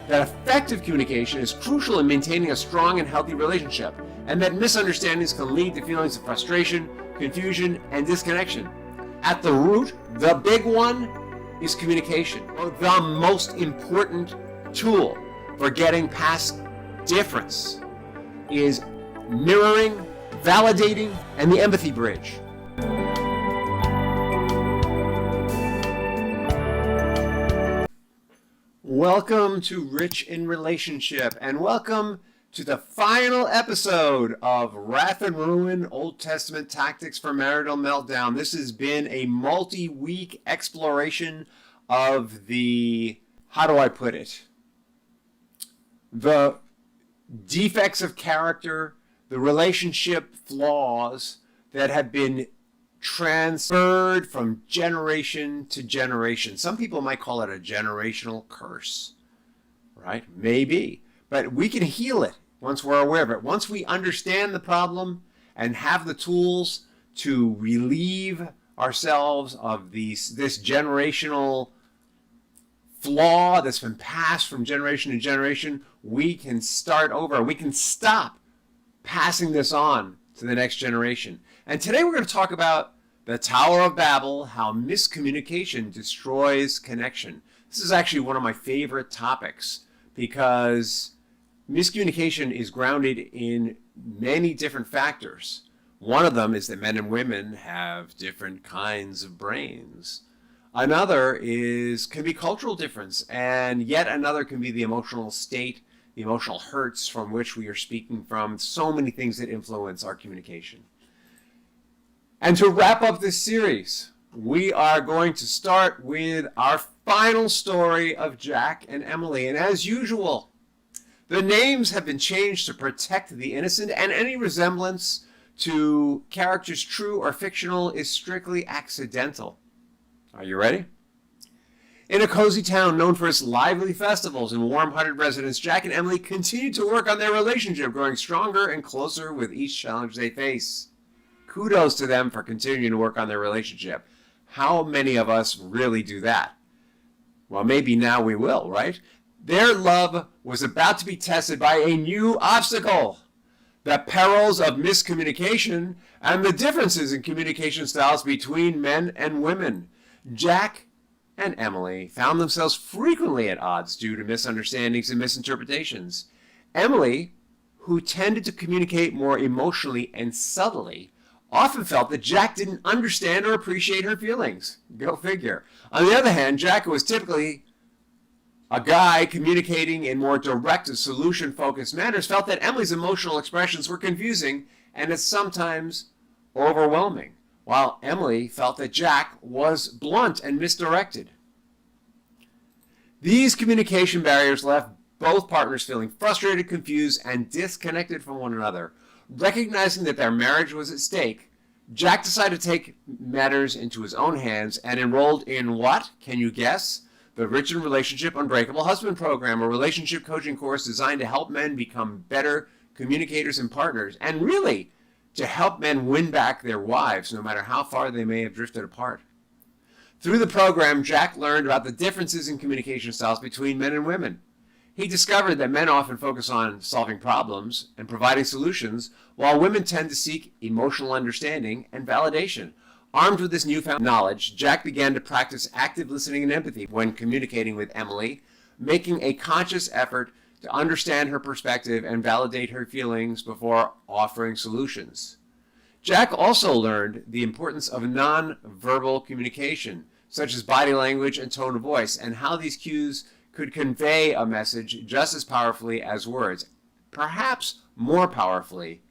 that effective communication is crucial in maintaining a strong and healthy relationship, and that misunderstandings can lead to feelings of frustration, confusion, and disconnection. At the root, the big one, is communication. The most important tool for getting past difference is mirroring, validating, and the empathy bridge. Welcome to Rich in Relationship, and welcome to the final episode of Wrath and Ruin, Old Testament Tactics for Marital Meltdown. This has been a multi-week exploration of the, how do I put it, the defects of character, the relationship flaws that have been transferred from generation to generation. Some people might call it a generational curse, right? Maybe. But we can heal it once we're aware of it. Once we understand the problem and have the tools to relieve ourselves of this generational flaw that's been passed from generation to generation, we can start over. We can stop passing this on to the next generation. And today we're going to talk about the Tower of Babel, how miscommunication destroys connection. This is actually one of my favorite topics because miscommunication is grounded in many different factors. One of them is that men and women have different kinds of brains. Another can be cultural difference, and yet another can be the emotional state, the emotional hurts from which we are speaking from. So many things that influence our communication. And to wrap up this series, we are going to start with our final story of Jack and Emily. And as usual, the names have been changed to protect the innocent, and any resemblance to characters true or fictional is strictly accidental. Are you ready? In a cozy town known for its lively festivals and warm-hearted residents, Jack and Emily continue to work on their relationship, growing stronger and closer with each challenge they face. Kudos to them for continuing to work on their relationship. How many of us really do that? Well, maybe now we will, right? Their love was about to be tested by a new obstacle: the perils of miscommunication and the differences in communication styles between men and women. Jack and Emily found themselves frequently at odds due to misunderstandings and misinterpretations. Emily, who tended to communicate more emotionally and subtly, often felt that Jack didn't understand or appreciate her feelings. Go figure. On the other hand, Jack, who was typically a guy communicating in more direct and solution-focused manners, felt that Emily's emotional expressions were confusing and sometimes overwhelming, while Emily felt that Jack was blunt and misdirected. These communication barriers left both partners feeling frustrated, confused, and disconnected from one another. Recognizing that their marriage was at stake, Jack decided to take matters into his own hands and enrolled in what? Can you guess? The Rich in Relationship Unbreakable Husband program, a relationship coaching course designed to help men become better communicators and partners, and really to help men win back their wives, no matter how far they may have drifted apart. Through the program, Jack learned about the differences in communication styles between men and women. He discovered that men often focus on solving problems and providing solutions, while women tend to seek emotional understanding and validation. Armed with this newfound knowledge, Jack began to practice active listening and empathy when communicating with Emily, making a conscious effort to understand her perspective and validate her feelings before offering solutions. Jack also learned the importance of non-verbal communication, such as body language and tone of voice, and how these cues could convey a message just as powerfully as words, perhaps more powerfully.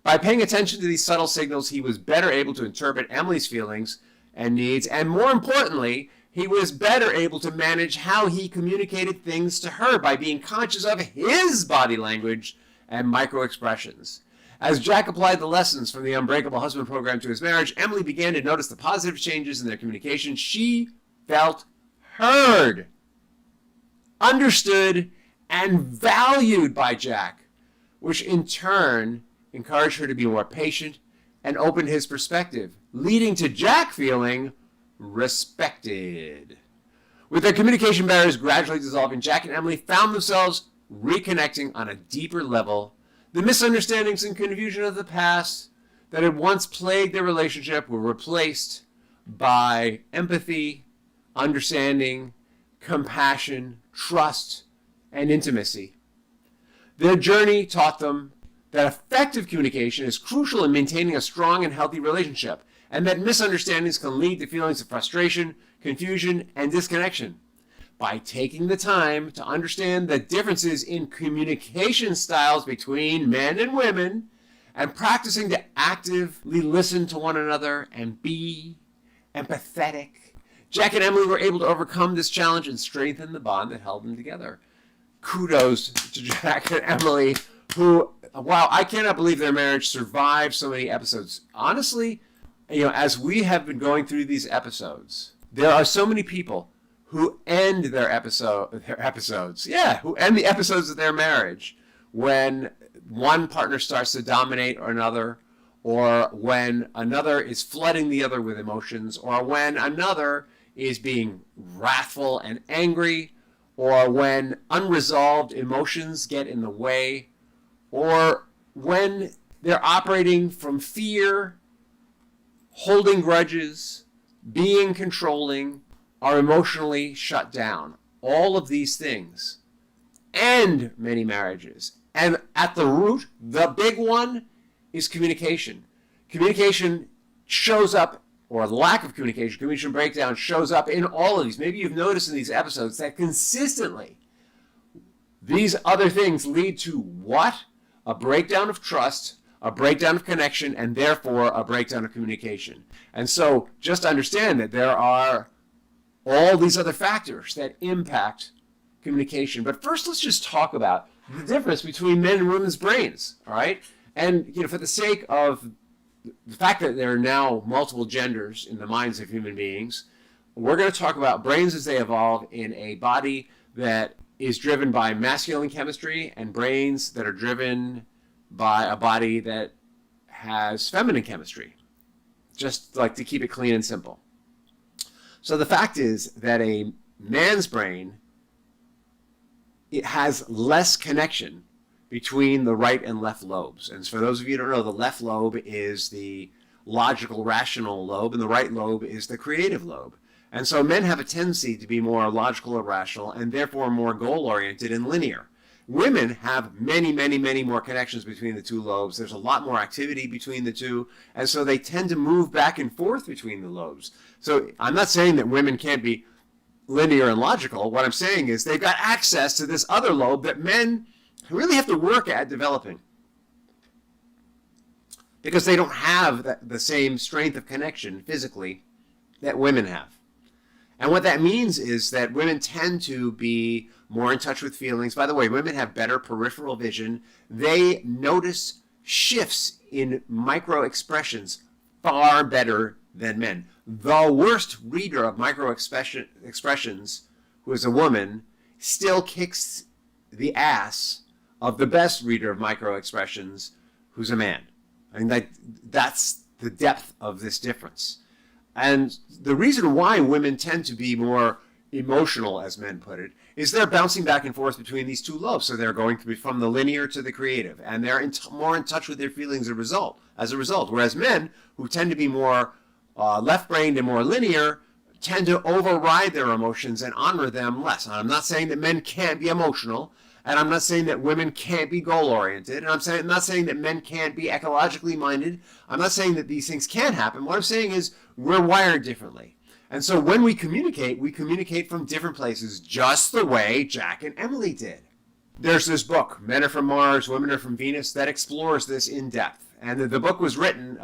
By paying attention to these subtle signals, he was better able to interpret Emily's feelings and needs, and more importantly, he was better able to manage how he communicated things to her by being conscious of his body language and micro-expressions. As Jack applied the lessons from the Unbreakable Husband program to his marriage, Emily began to notice the positive changes in their communication. She felt heard, understood, and valued by Jack, which in turn encouraged her to be more patient and open his perspective, leading to Jack feeling respected. With their communication barriers gradually dissolving, Jack and Emily found themselves reconnecting on a deeper level. The misunderstandings and confusion of the past that had once plagued their relationship were replaced by empathy, understanding, compassion, trust, and intimacy. Their journey taught them that effective communication is crucial in maintaining a strong and healthy relationship, and that misunderstandings can lead to feelings of frustration, confusion, and disconnection. By taking the time to understand the differences in communication styles between men and women, and practicing to actively listen to one another and be empathetic, Jack and Emily were able to overcome this challenge and strengthen the bond that held them together. Kudos to Jack and Emily, who, wow, I cannot believe their marriage survived so many episodes. Honestly, as we have been going through these episodes, there are so many people who end who end the episodes of their marriage when one partner starts to dominate another, or when another is flooding the other with emotions, or when another is being wrathful and angry, or when unresolved emotions get in the way, or when they're operating from fear, holding grudges, being controlling, are emotionally shut down. All of these things end many marriages. And at the root, the big one, is communication. Communication shows up, or the lack of communication breakdown shows up in all of these. Maybe you've noticed in these episodes that consistently these other things lead to what? A breakdown of trust, a breakdown of connection, and therefore a breakdown of communication. And so just understand that there are all these other factors that impact communication. But first, let's just talk about the difference between men and women's brains, all right? And for the sake of the fact that there are now multiple genders in the minds of human beings, we're going to talk about brains as they evolve in a body that is driven by masculine chemistry and brains that are driven by a body that has feminine chemistry, just like to keep it clean and simple. So the fact is that a man's brain, it has less connection between the right and left lobes. And for those of you who don't know, the left lobe is the logical, rational lobe, and the right lobe is the creative lobe. And so men have a tendency to be more logical or rational, and therefore more goal-oriented and linear. Women have many, many, many more connections between the two lobes. There's a lot more activity between the two, and so they tend to move back and forth between the lobes. So I'm not saying that women can't be linear and logical. What I'm saying is they've got access to this other lobe that men really have to work at developing, because they don't have the same strength of connection physically that women have. And what that means is that women tend to be more in touch with feelings. By the way, women have better peripheral vision. They notice shifts in micro expressions far better than men. The worst reader of micro expressions, who is a woman, still kicks the ass of the best reader of micro expressions, who's a man. I mean, that's the depth of this difference. And the reason why women tend to be more emotional, as men put it, is they're bouncing back and forth between these two lobes. So they're going to be from the linear to the creative, and they're more in touch with their feelings as a result. Whereas men, who tend to be more left-brained and more linear, tend to override their emotions and honor them less. And I'm not saying that men can't be emotional, and I'm not saying that women can't be goal-oriented, and I'm not saying that men can't be ecologically minded. I'm not saying that these things can't happen. What I'm saying is we're wired differently. And so when we communicate from different places, just the way Jack and Emily did. There's this book, Men Are From Mars, Women Are From Venus, that explores this in depth. And the book was written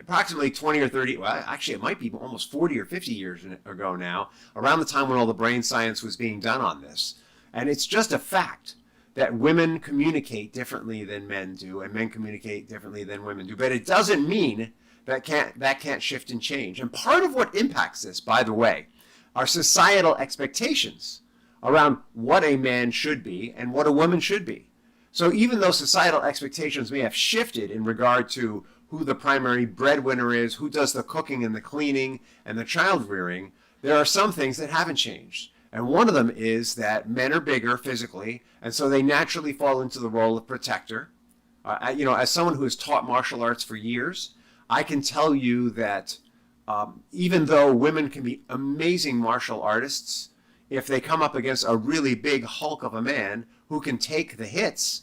approximately 20 or 30, well, actually it might be almost 40 or 50 years ago now, around the time when all the brain science was being done on this. And it's just a fact that women communicate differently than men do, and men communicate differently than women do. But it doesn't mean that can't shift and change. And part of what impacts this, by the way, are societal expectations around what a man should be and what a woman should be. So even though societal expectations may have shifted in regard to who the primary breadwinner is, who does the cooking and the cleaning and the child rearing, there are some things that haven't changed. And one of them is that men are bigger physically, and so they naturally fall into the role of protector. As someone who has taught martial arts for years, I can tell you that even though women can be amazing martial artists, if they come up against a really big hulk of a man who can take the hits,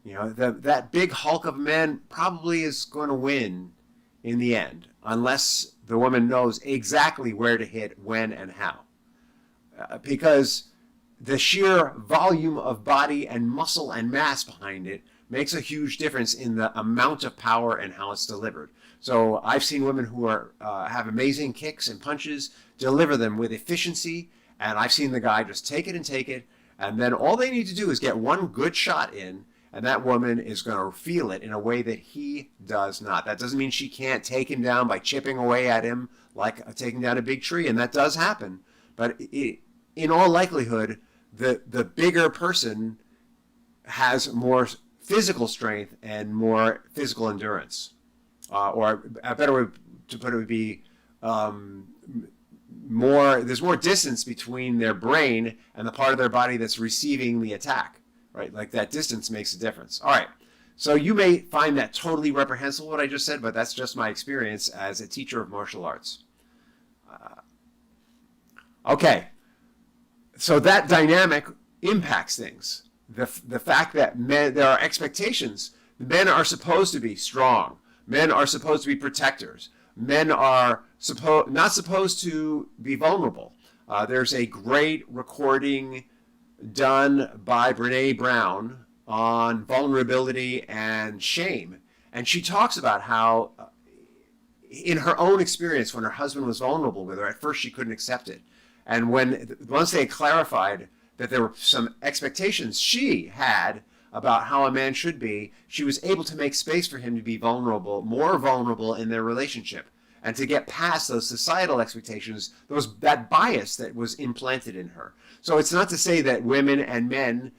that big hulk of a man probably is going to win in the end, unless the woman knows exactly where to hit, when, and how. Because the sheer volume of body and muscle and mass behind it makes a huge difference in the amount of power and how it's delivered. So I've seen women who have amazing kicks and punches, deliver them with efficiency, and I've seen the guy just take it, and then all they need to do is get one good shot in, and that woman is going to feel it in a way that he does not. That doesn't mean she can't take him down by chipping away at him like taking down a big tree, and that does happen. But in all likelihood, the bigger person has more physical strength and more physical endurance. Or a better way to put it would be there's more distance between their brain and the part of their body that's receiving the attack, right? Like that distance makes a difference. All right. So you may find that totally reprehensible, what I just said, but that's just my experience as a teacher of martial arts. Okay. So that dynamic impacts things. The fact that there are expectations. Men are supposed to be strong. Men are supposed to be protectors. Men are not supposed to be vulnerable. There's a great recording done by Brene Brown on vulnerability and shame. And she talks about how, in her own experience, when her husband was vulnerable with her, at first she couldn't accept it. And once they clarified that there were some expectations she had about how a man should be, she was able to make space for him to be vulnerable, more vulnerable in their relationship, and to get past those societal expectations, that bias that was implanted in her. So it's not to say that women and men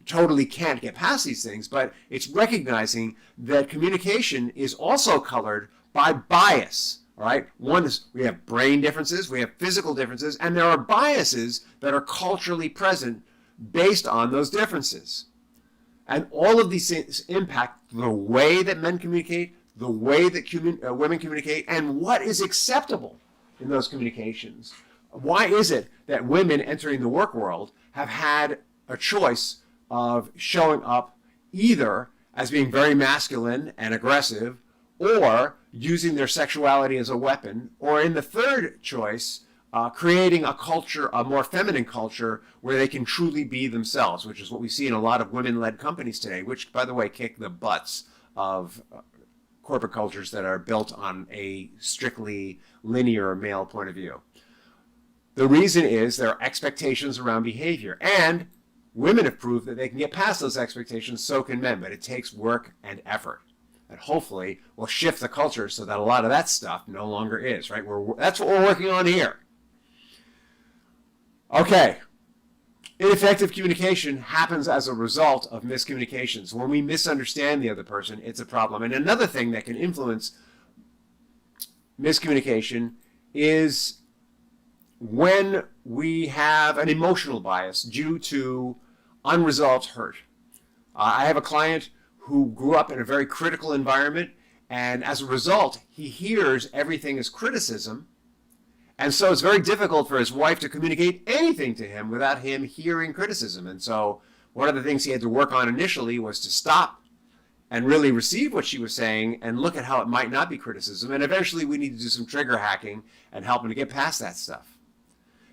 totally can't get past these things, but it's recognizing that communication is also colored by bias. All right. One is we have brain differences, we have physical differences, and there are biases that are culturally present based on those differences. And all of these things impact the way that men communicate, the way that women communicate, and what is acceptable in those communications. Why is it that women entering the work world have had a choice of showing up either as being very masculine and aggressive, or using their sexuality as a weapon, or in the third choice, creating a culture, a more feminine culture, where they can truly be themselves, which is what we see in a lot of women-led companies today, which, by the way, kick the butts of corporate cultures that are built on a strictly linear male point of view. The reason is there are expectations around behavior, and women have proved that they can get past those expectations, so can men, but it takes work and effort. And hopefully we'll shift the culture so that a lot of that stuff no longer is, right? That's what we're working on here. Okay. Ineffective communication happens as a result of miscommunications. When we misunderstand the other person, it's a problem. And another thing that can influence miscommunication is when we have an emotional bias due to unresolved hurt. I have a client who grew up in a very critical environment, and as a result, he hears everything as criticism, and so it's very difficult for his wife to communicate anything to him without him hearing criticism. And so one of the things he had to work on initially was to stop and really receive what she was saying and look at how it might not be criticism, and eventually we need to do some trigger hacking and help him to get past that stuff.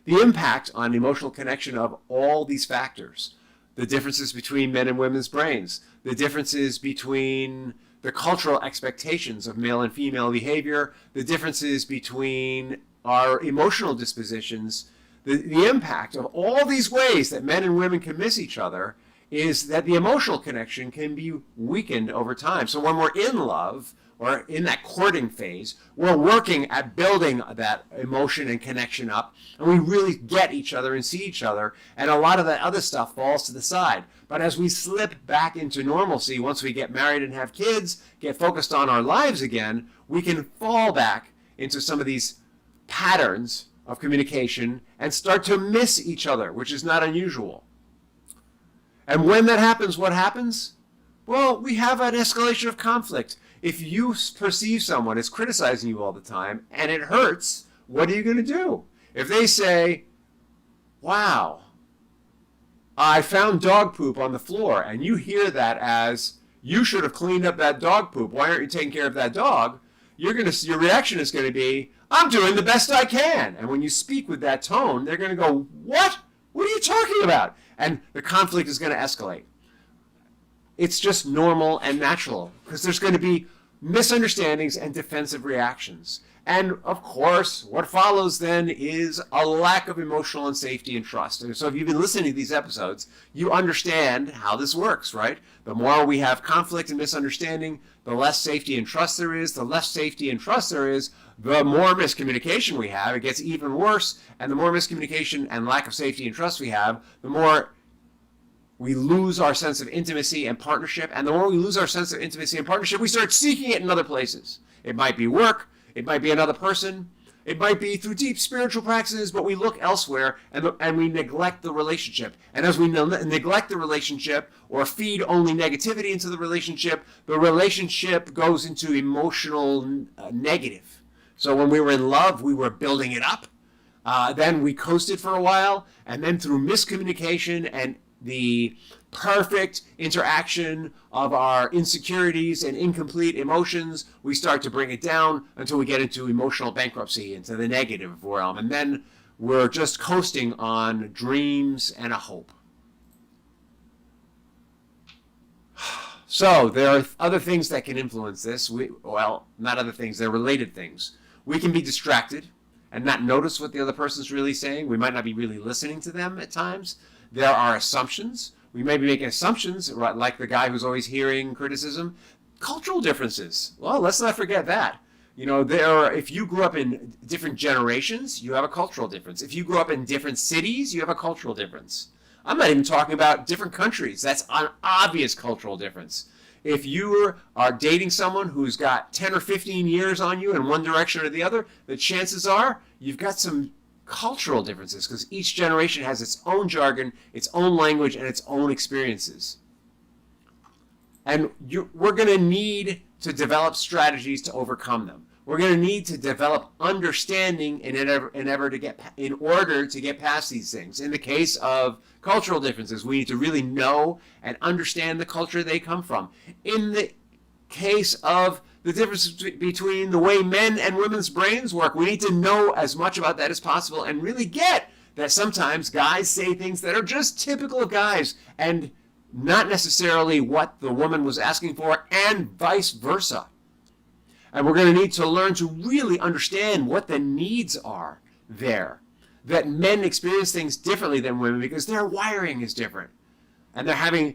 The impact on emotional connection of all these factors, the differences between men and women's brains, the differences between the cultural expectations of male and female behavior, the differences between our emotional dispositions, the impact of all these ways that men and women can miss each other is that the emotional connection can be weakened over time. So when we're in love, or in that courting phase, we're working at building that emotion and connection up, and we really get each other and see each other, and a lot of that other stuff falls to the side. But as we slip back into normalcy, once we get married and have kids, get focused on our lives again, we can fall back into some of these patterns of communication and start to miss each other, which is not unusual. And when that happens, what happens? Well, we have an escalation of conflict. If you perceive someone as criticizing you all the time and it hurts, what are you going to do? If they say, wow, I found dog poop on the floor, and you hear that as, you should have cleaned up that dog poop, why aren't you taking care of that dog? Your reaction is going to be, I'm doing the best I can. And when you speak with that tone, they're going to go, what? What are you talking about? And the conflict is going to escalate. It's just normal and natural because there's going to be misunderstandings and defensive reactions. And of course, what follows then is a lack of emotional and safety and trust. And so if you've been listening to these episodes, you understand how this works, right? The more we have conflict and misunderstanding, the less safety and trust there is. The less safety and trust there is, the more miscommunication we have. It gets even worse. And the more miscommunication and lack of safety and trust we have, the more we lose our sense of intimacy and partnership. And the more we lose our sense of intimacy and partnership, we start seeking it in other places. It might be work. It might be another person. It might be through deep spiritual practices, but we look elsewhere and we neglect the relationship. And as we neglect the relationship or feed only negativity into the relationship goes into emotional negative. So when we were in love, we were building it up. Then we coasted for a while. And then through miscommunication and the perfect interaction of our insecurities and incomplete emotions, we start to bring it down until we get into emotional bankruptcy, into the negative realm. And then we're just coasting on dreams and a hope. So there are other things that can influence this. Well, not other things, they're related things. We can be distracted and not notice what the other person's really saying. We might not be really listening to them at times. There are assumptions. We may be making assumptions, like the guy who's always hearing criticism. Cultural differences. Well, let's not forget that. If you grew up in different generations, you have a cultural difference. If you grew up in different cities, you have a cultural difference. I'm not even talking about different countries. That's an obvious cultural difference. If you are dating someone who's got 10 or 15 years on you in one direction or the other, the chances are you've got some cultural differences because each generation has its own jargon, its own language, and its own experiences. And we're going to need to develop strategies to overcome them. We're going to need to develop understanding in order to get past these things. In the case of cultural differences, we need to really know and understand the culture they come from. In the case of the difference between the way men and women's brains work, we need to know as much about that as possible and really get that sometimes guys say things that are just typical of guys and not necessarily what the woman was asking for, and vice versa. And we're going to need to learn to really understand what the needs are there. That men experience things differently than women because their wiring is different. And they're having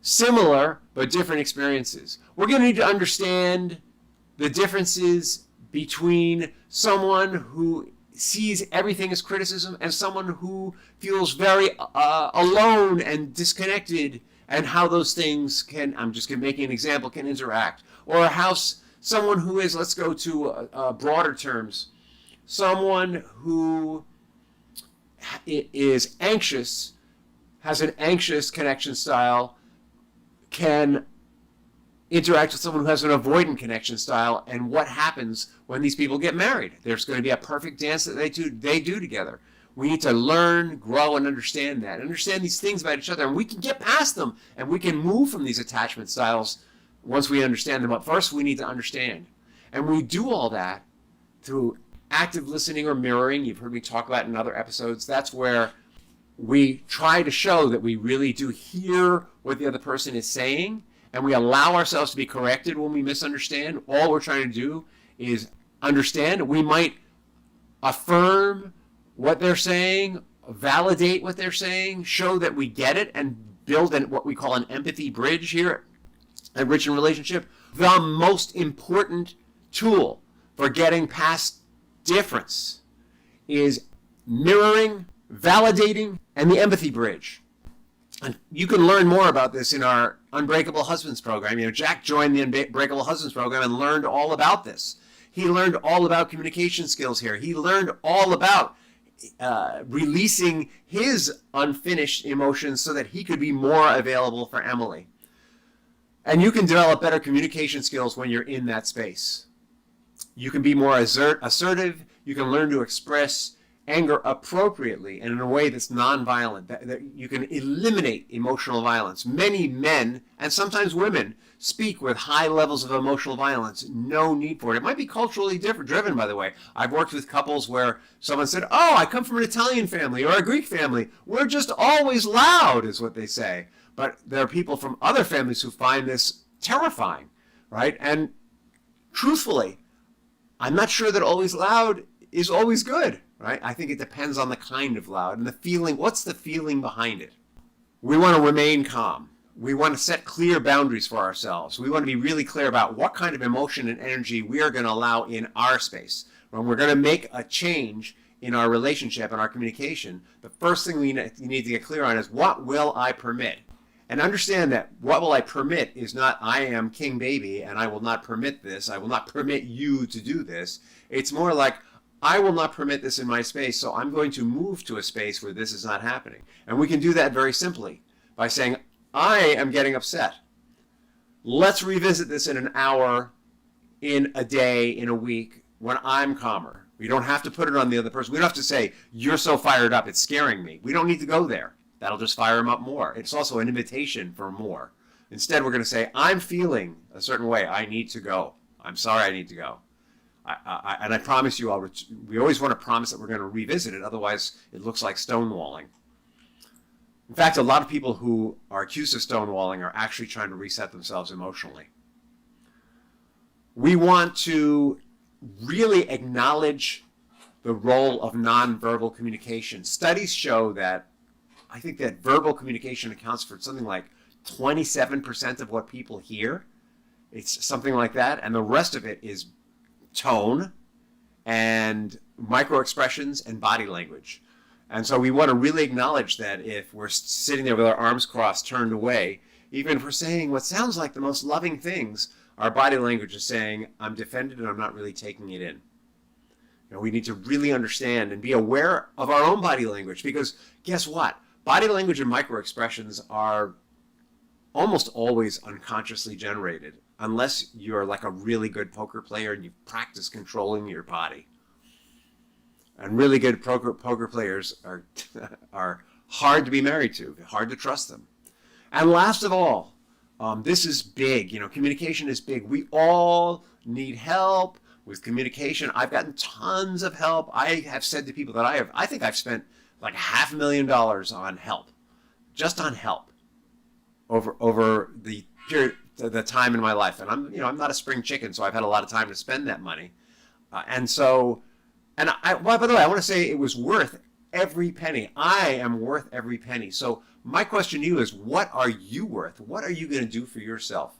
similar but different experiences. We're going to need to understand the differences between someone who sees everything as criticism and someone who feels very alone and disconnected, and how those things can, I'm just making an example, can interact. Or how someone who is, let's go to broader terms, someone who is anxious, has an anxious connection style, can interact with someone who has an avoidant connection style, and what happens when these people get married. There's going to be a perfect dance that they do together. We need to learn, grow, and understand that. Understand these things about each other, and we can get past them, and we can move from these attachment styles once we understand them. But first, we need to understand. And we do all that through active listening or mirroring. You've heard me talk about it in other episodes. That's where we try to show that we really do hear what the other person is saying, and we allow ourselves to be corrected when we misunderstand. All we're trying to do is understand. We might affirm what they're saying, validate what they're saying, show that we get it, and build what we call an empathy bridge here at Rich in Relationship. The most important tool for getting past difference is mirroring, validating, and the empathy bridge. And you can learn more about this in our Unbreakable Husbands program. Jack joined the Unbreakable Husbands program and learned all about this. He learned all about communication skills here. He learned all about releasing his unfinished emotions so that he could be more available for Emily. And you can develop better communication skills when you're in that space. You can be more assertive. You can learn to express anger appropriately and in a way that's nonviolent. That you can eliminate emotional violence. Many men, and sometimes women, speak with high levels of emotional violence. No need for it. It might be culturally driven, by the way. I've worked with couples where someone said, oh, I come from an Italian family or a Greek family. We're just always loud, is what they say. But there are people from other families who find this terrifying, right? And truthfully, I'm not sure that always loud is always good, right? I think it depends on the kind of loud and the feeling. What's the feeling behind it? We want to remain calm. We want to set clear boundaries for ourselves. We want to be really clear about what kind of emotion and energy we are going to allow in our space. When we're going to make a change in our relationship and our communication, the first thing we need to get clear on is, what will I permit? And understand that what will I permit is not, I am king baby and I will not permit this. I will not permit you to do this. It's more like, I will not permit this in my space, so I'm going to move to a space where this is not happening. And we can do that very simply by saying, I am getting upset. Let's revisit this in an hour, in a day, in a week, when I'm calmer. We don't have to put it on the other person. We don't have to say, you're so fired up, it's scaring me. We don't need to go there. That'll just fire him up more. It's also an invitation for more. Instead, we're going to say, I'm feeling a certain way. I need to go. I'm sorry I need to go. And I promise you, we always want to promise that we're going to revisit it. Otherwise, it looks like stonewalling. In fact, a lot of people who are accused of stonewalling are actually trying to reset themselves emotionally. We want to really acknowledge the role of nonverbal communication. Studies show that I think that verbal communication accounts for something like 27% of what people hear. It's something like that. And the rest of it is tone and micro-expressions and body language. And so we want to really acknowledge that if we're sitting there with our arms crossed, turned away, even if we're saying what sounds like the most loving things, our body language is saying, I'm defended and I'm not really taking it in. You know, we need to really understand and be aware of our own body language, because guess what? Body language and micro-expressions are almost always unconsciously generated, unless you're like a really good poker player and you've practiced controlling your body. And really good poker players are hard to be married to, hard to trust them. And last of all, this is big. You know, communication is big. We all need help with communication. I've gotten tons of help. I have said to people that I think I've spent like $500,000 on help, just on help, over the period, the time in my life. And I'm not a spring chicken, so I've had a lot of time to spend that money. By the way, I want to say it was worth every penny. I am worth every penny. So my question to you is, what are you worth? What are you going to do for yourself?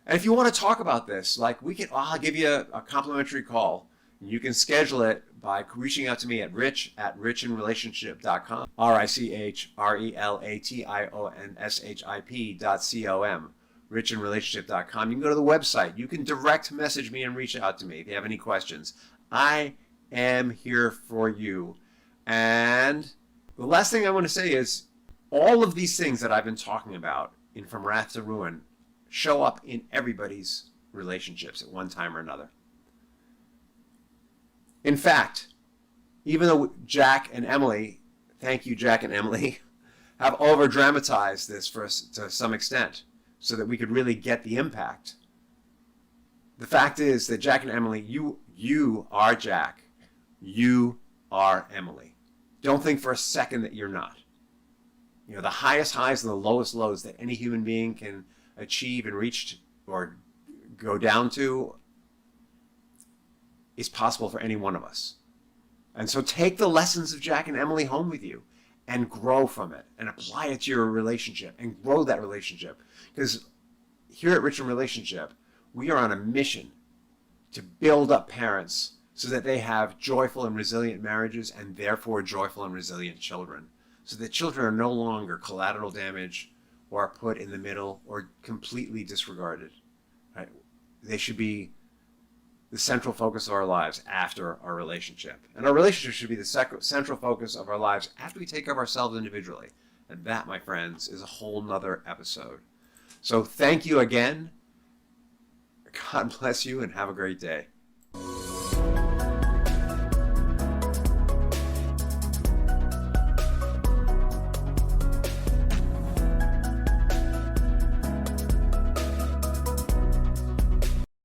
And if you want to talk about this, like I'll give you a complimentary call. You can schedule it by reaching out to me at rich@richinrelationship.com, RICHRELATIONSHIP.com, richinrelationship.com. You can go to the website. You can direct message me and reach out to me if you have any questions. I am here for you. And the last thing I want to say is, all of these things that I've been talking about in From Wrath to Ruin show up in everybody's relationships at one time or another. In fact, even though Jack and Emily, thank you, Jack and Emily, have over-dramatized this for us to some extent so that we could really get the impact, the fact is that Jack and Emily, you are Jack. You are Emily. Don't think for a second that you're not. You know, the highest highs and the lowest lows that any human being can achieve and reach or go down to is possible for any one of us. And so take the lessons of Jack and Emily home with you and grow from it and apply it to your relationship and grow that relationship. Because here at Rich in Relationship, we are on a mission to build up parents so that they have joyful and resilient marriages and therefore joyful and resilient children. So that children are no longer collateral damage or are put in the middle or completely disregarded. Right? They should be the central focus of our lives after our relationship. And our relationship should be the central focus of our lives after we take care of ourselves individually. And that, my friends, is a whole nother episode. So thank you again. God bless you and have a great day.